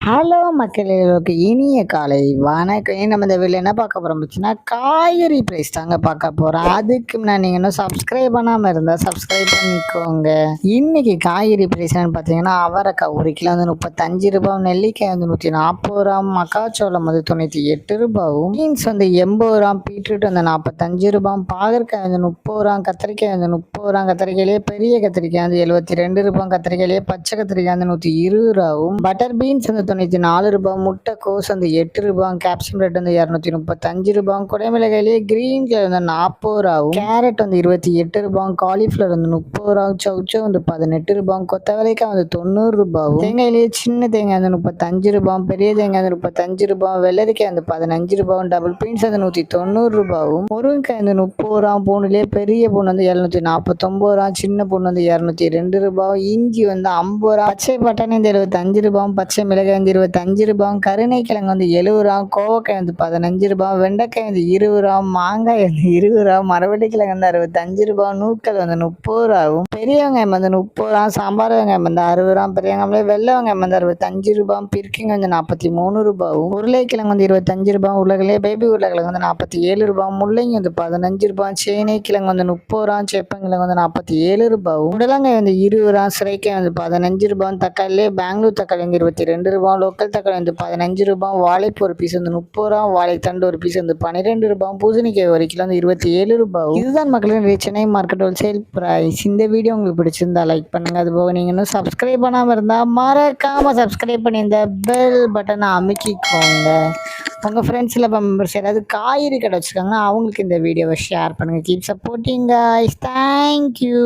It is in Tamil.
ஹலோ மக்களுக்கு இனிய காலை வணக்கம். நம்ம இந்த வீடியோ என்ன பார்க்க போகிறோம்னா காய்கறி ப்ரைஸ் தாங்க பார்க்க போகிறோம். அதுக்கு முன்னாடி நீங்கள் இன்னும் சப்ஸ்கிரைப் பண்ணாமல் இருந்தால் சப்ஸ்கிரைப் பண்ணிக்கோங்க. இன்னைக்கு காய்கறி ப்ரைஸ் என்னன்னு பார்த்தீங்கன்னா, அவரைக்காய் 1 கிலோ வந்து 35 ரூபாய், நெல்லிக்காய் வந்து 140 ரூபா, மக்காச்சோளம் வந்து 98 ரூபாயும், பீன்ஸ் வந்து 80 ரூபா, பீட்ரூட் வந்து 45 ரூபாய், பாகற்காய் வந்து 30 ரூபா, கத்திரிக்காய் வந்து 30 ரூபா, கத்திரிக்காயிலே பெரிய கத்திரிக்காய் வந்து 72 ரூபாய், கத்திரிக்காயிலே பச்சை கத்திரிக்காய் வந்து 120 ரூபாயும், பட்டர் பீன்ஸ் வந்து 94 ரூபாய், முட்டைக்கோஸ் வந்து 8 ரூபாய், கேப்சிகம் ரெட் வந்து 235 ரூபாய், குடைமிளகாயிலே கிரீன் கலர் வந்து 40 ரூபாயும், கேரட் வந்து 28 ரூபாய், காலிஃப்ளவர் வந்து 30 ரூபாய், சௌச்சோ வந்து 18 ரூபாய், கொத்தவரைக்காய் வந்து 90 ரூபாயும், தேங்காயிலேயே சின்ன தேங்காய் வந்து 35 ரூபாய், பெரிய தேங்காய் வந்து 35 ரூபாய், வெள்ளரிக்காய் வந்து 15 ரூபாய், டபுள் பீன்ஸ் வந்து 190 ரூபாயும், முருங்கைக்காய் வந்து 30 ரூபாய், பூண்டுலேயே பெரிய பூண்டு வந்து 749 ரூபாய், சின்ன பூண்டு வந்து 202 ரூபாய், இஞ்சி வந்து 50 ரூபாய், பச்சை பட்டாணி வந்து 75 ரூபாய், பச்சை மிளகாய் வந்து 25 ரூபாய், கருணைக்கிழங்கு வந்து 70 ரூபாய், கோவக்காய் வந்து 15 ரூபாய், வெண்டைக்காய் வந்து 20 ரூபாய், மாங்காய் வந்து 20 ரூபாய், மரவள்ளிக்கிழங்கு வந்து 65 ரூபாய், நூக்கல் வந்து 30 ரூபாயும், பெரிய வெங்காயம் வந்து 30 ரூபாய், சாம்பார் வெங்காயம் வந்து 60 ரூபாய், பெரிய வெங்காயம் வெள்ளை வெங்காயம் வந்து 65 ரூபாய், பிற்கிங்க வந்து 43 ரூபாயும், உருளைக்கிழங்கு வந்து 25 ரூபாய், உருளைக்கிழங்கு பேபி உருளைக்கிழங்கு வந்து 47 ரூபாய், முள்ளங்கி வந்து 15 ரூபாய், சேனைக்கிழங்கு வந்து 30 ரூபாய், சேப்பங்கிழங்கு வந்து 47 ரூபாயும், உடலங்காய் வந்து 20 ரூபாய், சுரைக்காய் வந்து 15 ரூபாய், தக்காளிலே பெங்களூர் தக்காளி வந்து 22 ரூபாய், லோக்கல் தக்காளி வந்து 15 ரூபாய், வாழைப்பூ ஒரு பீஸ் வந்து 30 ரூபாய், வாழைத்தண்டு ஒரு பீஸ் வந்து 12 ரூபாய், பூசணிக்காய் 1 கிலோ வந்து 27 ரூபாய். இதுதான் மக்களின் சென்னை மார்க்கெட் ஹோல்சேல் பிரைஸ். இந்த வீடியோ உங்களுக்கு பிடிச்சிருந்தா லைக் பண்ணுங்க. அது போக நீங்க இன்னும் சப்ஸ்கிரைப் பண்ணாமல் இருந்தால் மறக்காம சப்ஸ்கிரைப் பண்ணி இந்த பெல் பட்டனை அமுக்கிக்கோங்க. உங்கள் ஃப்ரெண்ட்ஸில் மெம்பர்ஸ் யாராவது காய்கறி கடை வச்சுருக்காங்கன்னா அவங்களுக்கு இந்த வீடியோவை ஷேர் பண்ணுங்கள். Keep supporting guys. தேங்க்யூ.